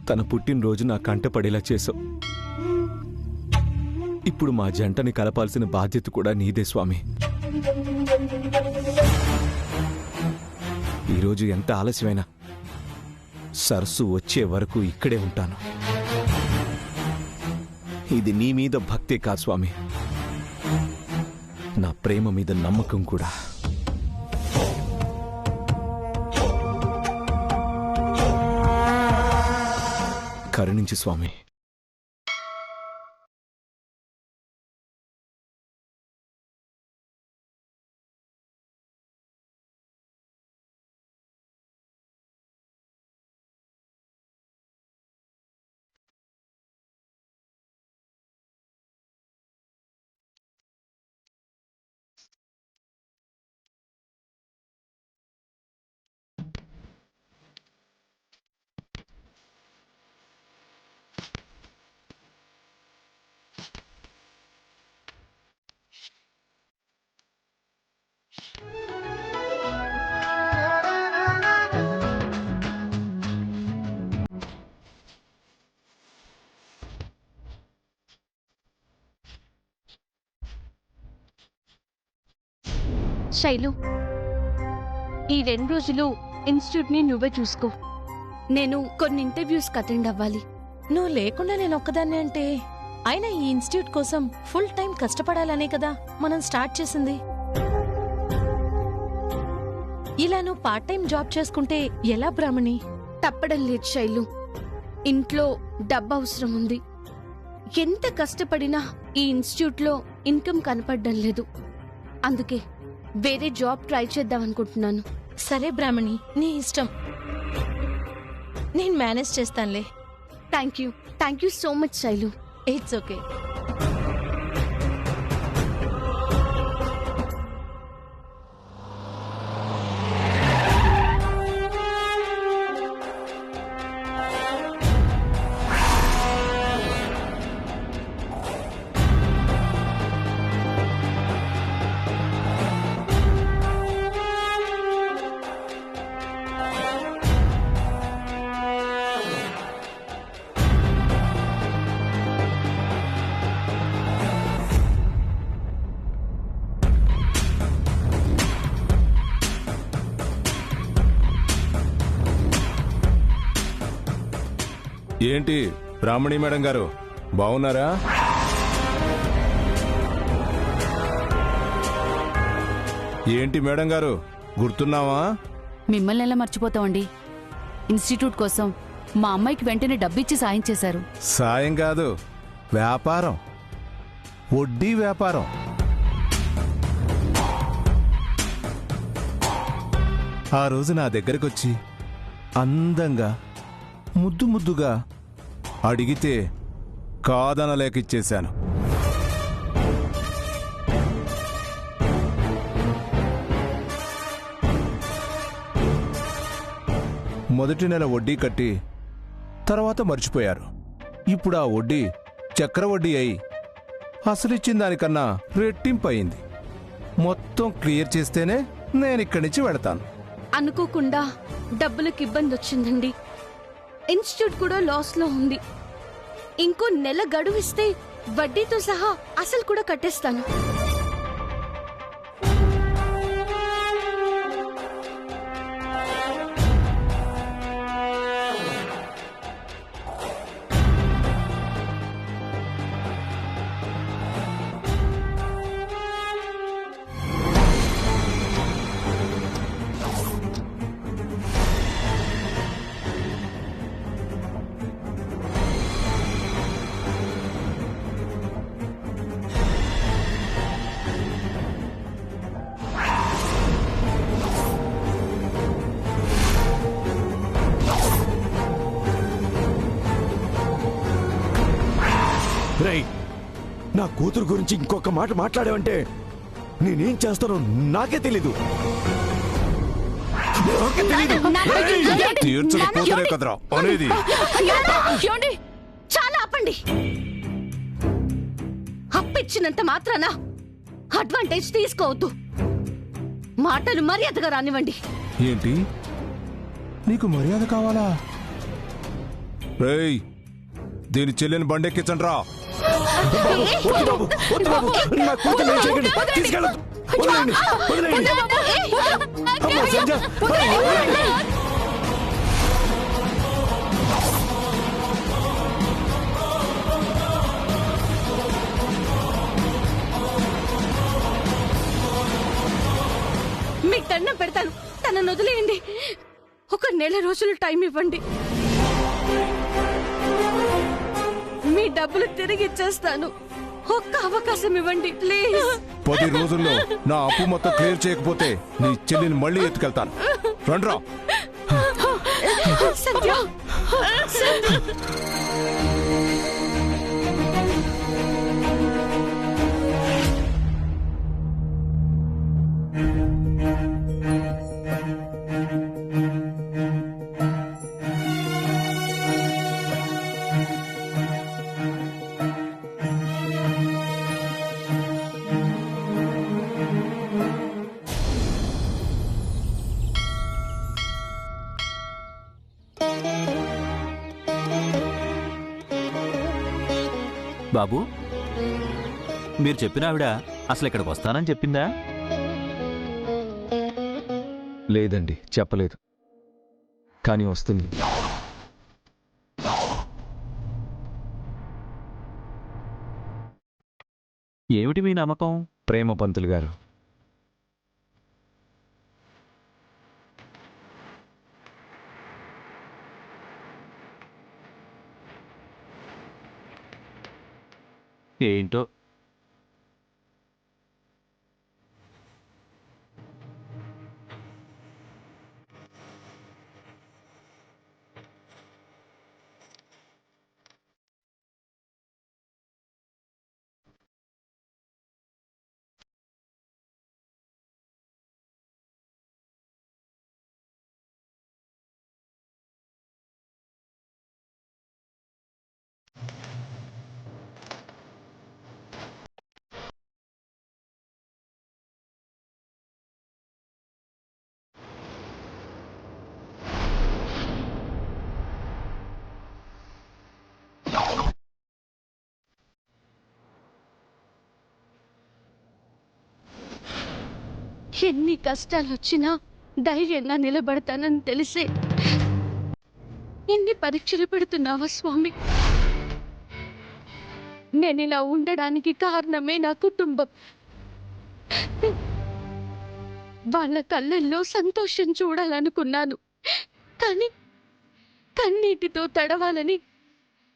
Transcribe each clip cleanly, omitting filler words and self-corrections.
తన పుట్టినరోజు నా కంటపడేలా చేశావు. ఇప్పుడు మా జంటని కలపాల్సిన బాధ్యత కూడా నీదే స్వామి. ఈరోజు ఎంత ఆలస్యమైనా సరస్సు వచ్చే వరకు ఇక్కడే ఉంటాను. ఇది నీ మీద భక్తే కాదు స్వామి, నా ప్రేమ మీద నమ్మకం కూడా. కరుణించు స్వామి. శైలు, ఈ 2 రోజులు ఇన్స్టిట్యూట్ని నువ్వే చూసుకో. నేను కొన్ని ఇంటర్వ్యూస్కి అటెండ్ అవ్వాలి. నువ్వు లేకుండా నేను ఒక్కదాన్నే అంటే? అయినా ఈ ఇన్స్టిట్యూట్ కోసం ఫుల్ టైం కష్టపడాలనే కదా మనం స్టార్ట్ చేసింది. ఇలా నువ్వు పార్ట్ టైం జాబ్ చేసుకుంటే ఎలా బ్రాహ్మణి? తప్పడం లేదు శైలు, ఇంట్లో డబ్బు అవసరం ఉంది. ఎంత కష్టపడినా ఈ ఇన్స్టిట్యూట్లో ఇన్కమ్ కనపడడం లేదు. అందుకే వేరే జాబ్ ట్రై చేద్దాం అనుకుంటున్నాను. సరే బ్రాహ్మణి, నీ ఇష్టం, నేను మేనేజ్ చేస్తానులే. Thank you so much Shailu. It's okay. ఏంటి బ్రాహ్మణి మేడం గారు, బాగున్నారా? ఏంటి మేడం గారు, గుర్తున్నావా? మిమ్మల్ని ఎలా మర్చిపోతామండి? ఇన్స్టిట్యూట్ కోసం మా అమ్మాయికి వెంటనే డబ్బిచ్చి సాయం చేశారు. సాయం కాదు, వ్యాపారం, వడ్డీ వ్యాపారం. ఆ రోజు నా దగ్గరకొచ్చి అందంగా ముద్దు ముద్దుగా అడిగితే కాదనలేకిచ్చేశాను. మొదటి నెల వడ్డీ కట్టి తర్వాత మర్చిపోయారు. ఇప్పుడు ఆ వడ్డీ చక్రవడ్డీ అయి అసలిచ్చిన దానికన్నా రెట్టింపు అయింది. మొత్తం క్లియర్ చేస్తేనే నేనిక్కడి నుంచి వెళతాను. అనుకోకుండా డబ్బులకు ఇబ్బంది వచ్చిందండి. ఇన్స్టిట్యూట్ కూడా లాస్ లో ఉంది. ఇంకో నెల గడువిస్తే వడ్డీతో సహా అసలు కూడా కట్టేస్తాను. నా కూతురు గురించి ఇంకొక మాట మాట్లాడావంటే నేనేం చేస్తానో నాకే తెలీదు. చాలా ఆపండి. అప్పిచ్చినంత మాత్రాన అడ్వాంటేజ్ తీసుకోవద్దు. మాటలు మర్యాదగా రానివ్వండి. ఏంటి, నీకు మర్యాద కావాలా? రేయ్, దీని చెల్లిని బండెక్కించండి రా. వద్దు బాబు, వద్దు బాబు, నా కూతురు ఏం చేయకండి, తీసుకెళ్ళొద్దు. వదిలేయండి, వదిలేయండి. అమ్మా, సంజ, వదిలేయండి. మీకు దండం పెడతాను, తనను వదిలేయండి. ఒక నెల రోజులు టైం ఇవ్వండి, మీ డబ్బులు తిరిగి ఇచ్చేస్తాను. ఒక్క అవకాశం ఇవ్వండి ప్లీజ్. 10 రోజుల్లో నా అప్పు మొత్తం క్లియర్ చేయకపోతే నీ చెల్లిని మళ్ళీ ఎత్తుకెళ్తాను. రండ్రా. సత్య, సత్య. బాబు, మీరు చెప్పిన ఆవిడ అసలు ఇక్కడికి వస్తానని చెప్పిందా? లేదండి, చెప్పలేదు. కానీ వస్తుంది. ఏమిటి మీ నమ్మకం? ప్రేమ పంతులు గారు, ఏంటో ఎన్ని కష్టాలు వచ్చినా ధైర్యంగా నిలబడతానని తెలిసే ఎన్ని పరీక్షలు పెడుతున్నావా స్వామి? నేను ఇలా ఉండడానికి కారణమే నా కుటుంబం. వాళ్ళ కళ్ళల్లో సంతోషం చూడాలనుకున్నాను, కానీ కన్నీటితో తడవాలని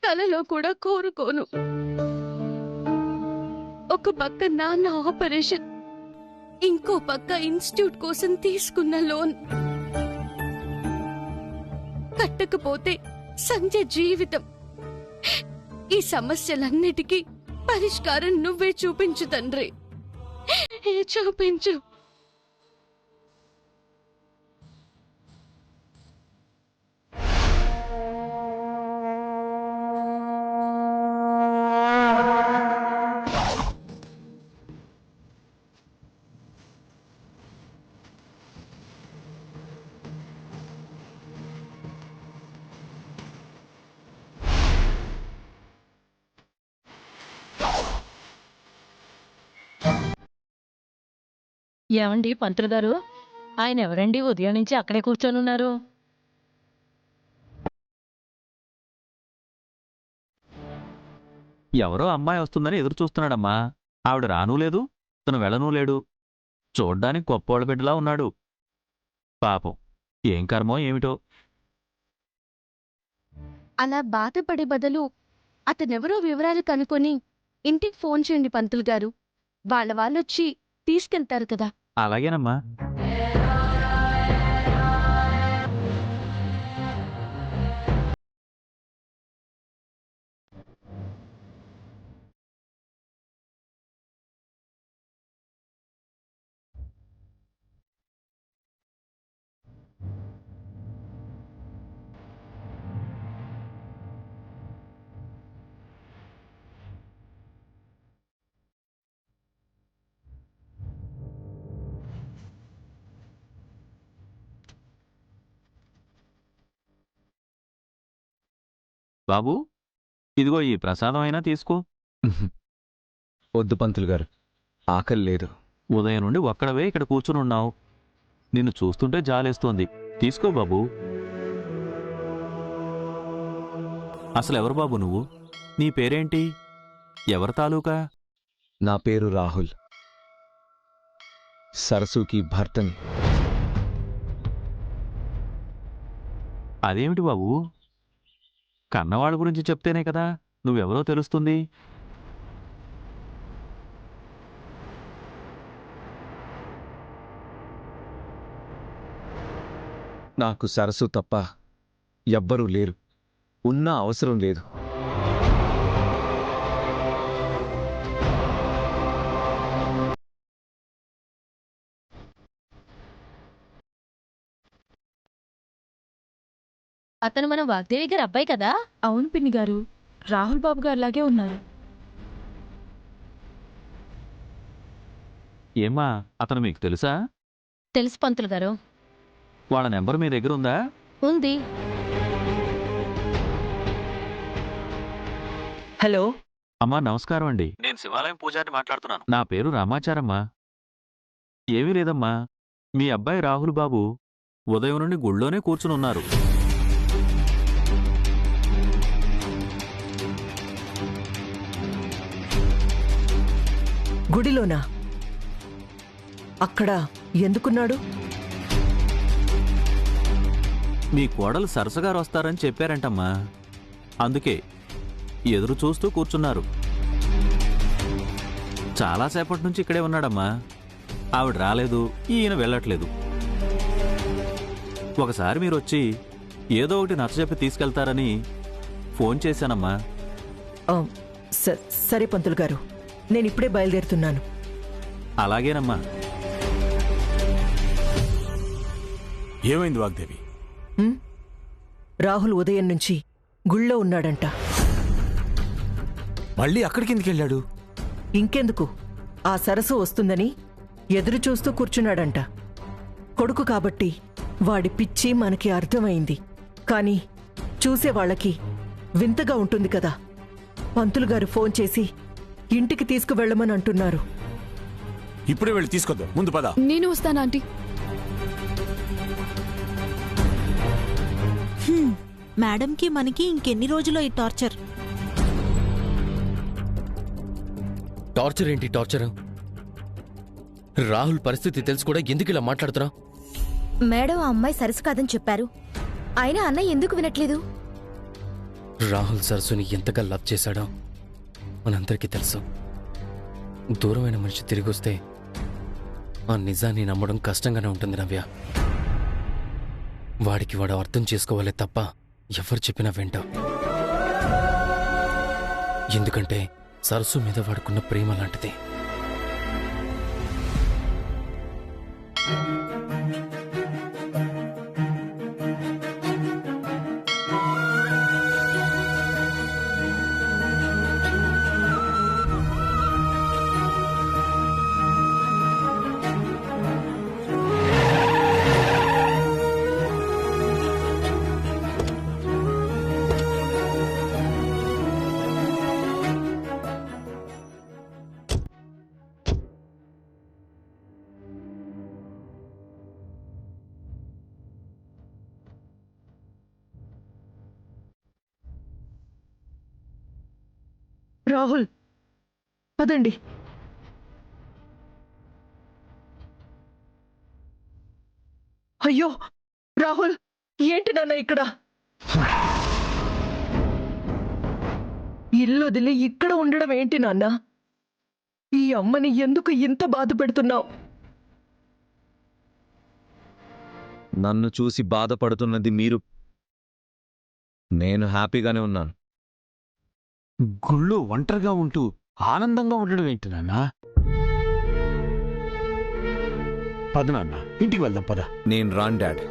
కలలో కూడా కోరుకోను. ఒక పక్క నాన్న ఆపరేషన్, ఇంకో పక్క ఇన్స్టిట్యూట్ కోసం తీసుకున్న లోన్. కట్టకపోతే సంజయ్ జీవితం. ఈ సమస్యలన్నిటికీ పరిష్కారం నువ్వే చూపించు తండ్రి, చూపించు. ఏమండి పంతులు గారు, ఆయన ఎవరండి ఉదయం నుంచి అక్కడే కూర్చొని ఉన్నారు? ఎవరో అమ్మాయి వస్తుందని ఎదురు చూస్తున్నాడమ్మా. ఆవిడ రానూ లేదు, తను వెళ్ళనూ లేడు. చూడ్డానికి గొప్పోళ్ళ బిడ్డలా ఉన్నాడు. పాపం, ఏం కర్మో ఏమిటో. అలా బాధపడే బదులు అతనెవరో వివరాలు కనుక్కొని ఇంటికి ఫోన్ చేయండి పంతులు గారు. వాళ్ళొచ్చి తీసుకెళ్తారు కదా. అలాగేనమ్మా. బాబు ఇదిగో ఈ ప్రసాదం అయినా తీసుకో. వద్దు పంతులు గారు, ఆకలి లేదు. ఉదయం నుండి ఒక్కడవే ఇక్కడ కూర్చుని ఉన్నావు. నిన్ను చూస్తుంటే జాలేస్తోంది. తీసుకో బాబు. అసలు ఎవరు బాబు నువ్వు? నీ పేరేంటి? ఎవరి తాలూకా? నా పేరు రాహుల్, సరస్సుకి భర్తని. అదేమిటి బాబు? కన్నవాళ్ళ గురించి చెప్తేనే కదా నువ్వెవరో తెలుస్తుంది. నాకు సరస్సు తప్ప ఎవ్వరూ లేరు. ఉన్న అవసరం లేదు. అతను మన వాగ్దేవి గారి అబ్బాయి కదా? అవును పిన్ని గారు, రాహుల్ బాబు గారిలాగే ఉన్నారు. ఏమ్మా, అతను మీకు తెలుసా? తెలుసు పంతులు గారు. వాళ్ళ నెంబర్ మీ దగ్గర ఉందా? ఉంది. హలో, అమ్మా నమస్కారం అండి. నేను శివాలయం పూజారిని మాట్లాడుతున్నాను. నా పేరు రామాచారమ్మా. ఏమీ లేదమ్మా, మీ అబ్బాయి రాహుల్ బాబు ఉదయం నుండి గుళ్ళోనే కూర్చుని ఉన్నారు. గుడిలోనా? అక్కడ ఎందుకున్నాడు? మీ కోడలు సరసగారు వస్తారని చెప్పారంటమ్మా, అందుకే ఎదురు చూస్తూ కూర్చున్నారు. చాలాసేపటి నుంచి ఇక్కడే ఉన్నాడమ్మా. ఆవిడ రాలేదు, ఈయన వెళ్ళట్లేదు. ఒకసారి మీరొచ్చి ఏదో ఒకటి నచ్చజెప్పి తీసుకెళ్తారని ఫోన్ చేశానమ్మా. ఆ, సరే పంతులు గారు, నేను ఇప్పుడే బయలుదేరుతున్నాను. అలాగేనమ్మా. ఏమైంది వాగ్దేవి? ఉమ్, రాహుల్ ఉదయం నుంచి గుళ్ళో ఉన్నాడంట. మళ్ళీ అక్కడికి ఎందుకు వెళ్ళాడు? ఇంకెందుకు, ఆ సరస్సు వస్తుందని ఎదురు చూస్తూ కూర్చున్నాడంట. కొడుకు కాబట్టి వాడి పిచ్చి మనకి అర్థమైంది. కానీ చూసేవాళ్లకి వింతగా ఉంటుంది కదా. పంతులు గారు ఫోన్ చేసి ఇంటికి తీసుకువెళ్ళమని అంటున్నారు. ఇప్పుడే వెళ్ళి తీసుకొద్దాం, ముందు పద. నేను వస్తాను ఆంటీ. మేడంకి మనకి ఇంకెన్ని రోజులో ఈ టార్చర్? టార్చర్ ఏంటి టార్చర్? రాహుల్ పరిస్థితి తెలుసు కూడా ఎందుకు ఇలా మాట్లాడుతున్నా? మేడం ఆ అమ్మాయి సరసు కాదని చెప్పారు. అయినా అన్నయ్య ఎందుకు వినట్లేదు? రాహుల్ సరస్సుని ఎంతగా లవ్ చేశాడో మనందరికీ తెలుసు. దూరమైన మనిషి తిరిగి వస్తే ఆ నిజాన్ని నమ్మడం కష్టంగానే ఉంటుంది నవ్య. వాడికి వాడు అర్థం చేసుకోవాలే తప్ప ఎవరు చెప్పినా వెంట. ఎందుకంటే సరస్సు మీద వాడుకున్న ప్రేమ లాంటిది. రాహుల్, పదండి. అయ్యో రాహుల్, ఏంటి నాన్న ఇక్కడ? ఇల్లు వదిలి ఇక్కడ ఉండడం ఏంటి నాన్న? ఈ అమ్మని ఎందుకు ఇంత బాధ పెడుతున్నావు? నన్ను చూసి బాధపడుతున్నది మీరు. నేను హ్యాపీగానే ఉన్నాను. గుళ్ళో ఒంటరిగా ఉంటూ ఆనందంగా ఉండడం ఏంటి నాన్న? పద నాన్న, ఇంటికి వెళ్దాం పద. నేను రాను డాడ్.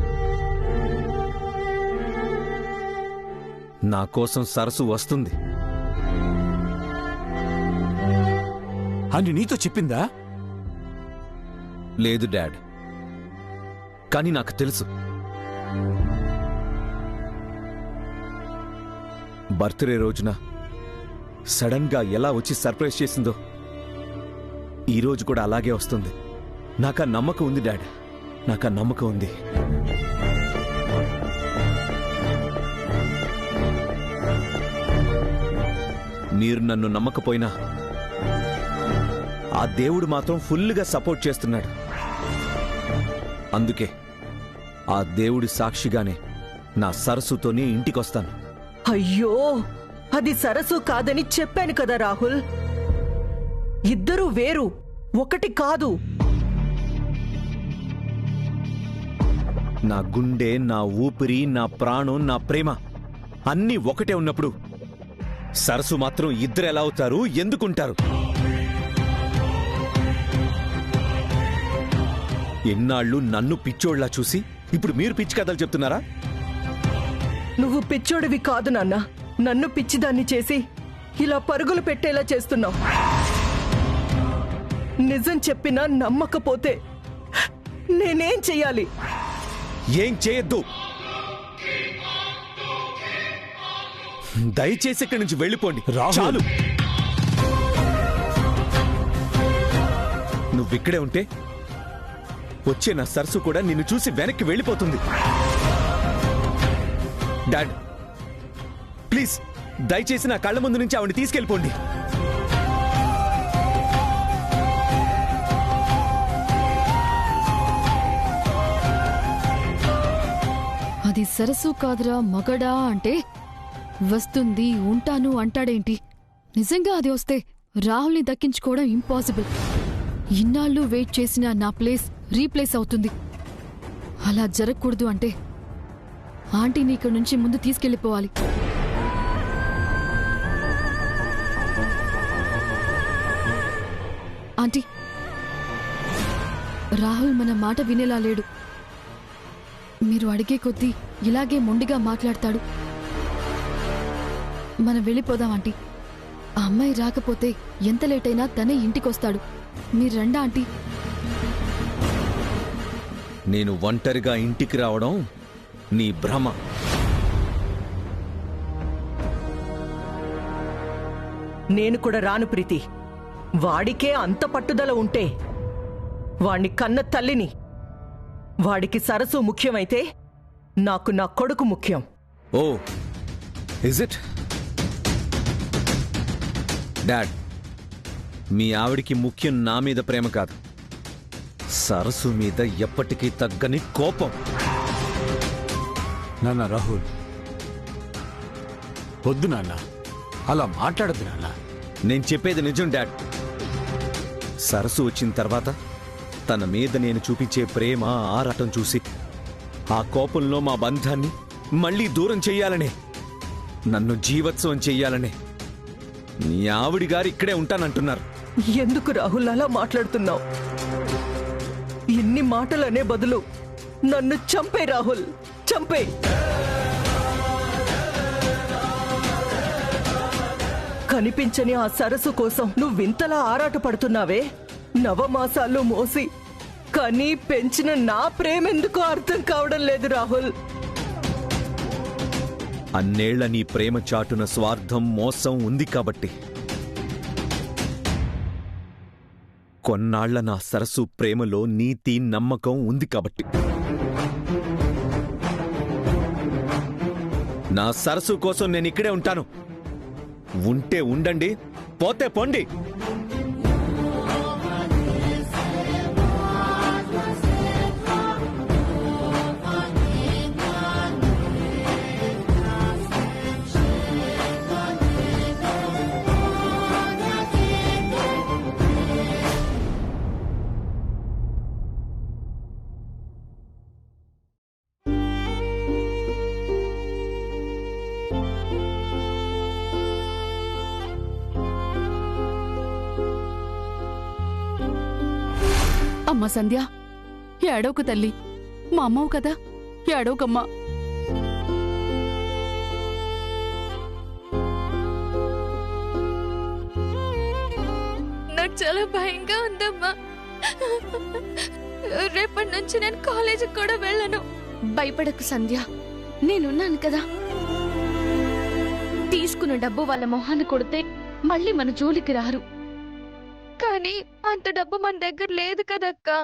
నా కోసం సరస్సు వస్తుంది అని నీతో చెప్పిందా? లేదు డాడ్, కానీ నాకు తెలుసు. బర్త్డే రోజున సడన్ గా ఎలా వచ్చి సర్ప్రైజ్ చేసిందో ఈరోజు కూడా అలాగే వస్తుంది. నాకా నమ్మకం ఉంది డాడ్, నాకా నమ్మకం ఉంది. మీరు నన్ను నమ్మకపోయినా ఆ దేవుడు మాత్రం ఫుల్గా సపోర్ట్ చేస్తున్నాడు. అందుకే ఆ దేవుడి సాక్షిగానే నా సరస్సుతోనే ఇంటికొస్తాను. అయ్యో, అది సరస్సు కాదని చెప్పాను కదా రాహుల్. ఇద్దరూ వేరు, ఒకటి కాదు. నా గుండె, నా ఊపిరి, నా ప్రాణం, నా ప్రేమ అన్నీ ఒకటే ఉన్నప్పుడు సరస్సు మాత్రం ఇద్దరు ఎలా అవుతారు, ఎందుకుంటారు? ఎన్నాళ్ళు నన్ను పిచ్చోళ్లా చూసి ఇప్పుడు మీరు పిచ్చి కథలు చెప్తున్నారా? నువ్వు పిచ్చోడివి కాదు నాన్న, నన్ను పిచ్చిదాన్ని చేసి ఇలా పరుగులు పెట్టేలా చేస్తున్నావు. నిజం చెప్పినా నమ్మకపోతే నేనేం చెయ్యాలి? ఏం చేయొద్దు. దయచేసి ఇక్కడి నుంచి వెళ్ళిపోండి. చాలు. నువ్విక్కడే ఉంటే వచ్చే నా సరస్సు కూడా నిన్ను చూసి వెనక్కి వెళ్ళిపోతుంది. డాడ్, ప్లీజ్ దయచేసి నా కళ్ళ ముందు నుంచి ఆవిడని తీసుకెళ్ళిపోండి. అది సరస్సు కాదురా మగడా అంటే వస్తుంది ఉంటాను అంటాడేంటి? నిజంగా అది వస్తే రాహుల్ని దక్కించుకోవడం ఇంపాసిబుల్. ఇన్నాళ్ళు వెయిట్ చేసిన నా ప్లేస్ రీప్లేస్ అవుతుంది. అలా జరగకూడదు అంటే ఆంటీని ఇక్కడి నుంచి ముందు తీసుకెళ్లిపోవాలి. ఆంటీ, రాహుల్ మన మాట వినేలా లేడు. మీరు అడిగే కొద్దీ ఇలాగే మొండిగా మాట్లాడతాడు. మనం వెళ్ళిపోదాం ఆంటీ. ఆ అమ్మాయి రాకపోతే ఎంత లేట్ అయినా తనే ఇంటికొస్తాడు. మీరు రండా ఆంటీ. నేను ఒంటరిగా ఇంటికి రావడం నీ భ్రమ. నేను కూడా రాను ప్రీతి. వాడికే అంత పట్టుదల ఉంటే వాణ్ణి కన్న తల్లిని. వాడికి సరస్సు ముఖ్యమైతే నాకు నా కొడుకు ముఖ్యం. ఓ, ఇజ్ ఇట్? డాడ్, మీ ఆవిడికి ముఖ్యం నా మీద ప్రేమ కాదు, సరస్సు మీద ఎప్పటికీ తగ్గని కోపం. నాన్న రాహుల్, వద్దు నాన్న, అలా మాట్లాడద్దు నాన్న. నేను చెప్పేది నిజం డాడ్. సరస్సు వచ్చిన తర్వాత తన మీద నేను చూపించే ప్రేమ, ఆరాటం చూసి ఆ కోపంలో మా బంధాన్ని మళ్ళీ దూరం చెయ్యాలనే, నన్ను జీవోత్సవం చెయ్యాలనే నీ ఆవిడి గారు ఇక్కడే ఉంటానంటున్నారు. ఎందుకు రాహుల్ అలా మాట్లాడుతున్నావు? ఇన్ని మాటలనే బదులు నన్ను చంపే రాహుల్, చంపే. కనిపించని ఆ సరస్సు కోసం నువ్వింతలా ఆరాటపడుతున్నావే. నవమాసాలు మోసి కానీ పెంచిన నా ప్రేమెందుకో అర్థం కావడం లేదు రాహుల్. అన్నేళ్ల నీ ప్రేమ చాటున స్వార్థం, మోసం ఉంది కాబట్టి, కొన్నాళ్ల నా సరస్సు ప్రేమలో నీతి, నమ్మకం ఉంది కాబట్టి. నా సరస్సు కోసం నేను ఇక్కడే ఉంటాను. ఉంటే ఉండండి, పోతే పొండి. అమ్మ సంధ్య, ఏడవకు తల్లి, మా అమ్మవు కదా, ఏడవకమ్మా. నాకు చాలా భయంగా ఉందమ్మా. రేపటి నుంచి నేను కాలేజీకి కూడా వెళ్ళను. భయపడకు సంధ్య, నేనున్నాను కదా. తీసుకున్న డబ్బు వాళ్ళ మొహాన్ని కొడితే మళ్ళీ మన జోలికి రారు. కానీ అంత డబ్బు మన దగ్గర లేదు కదక్కా.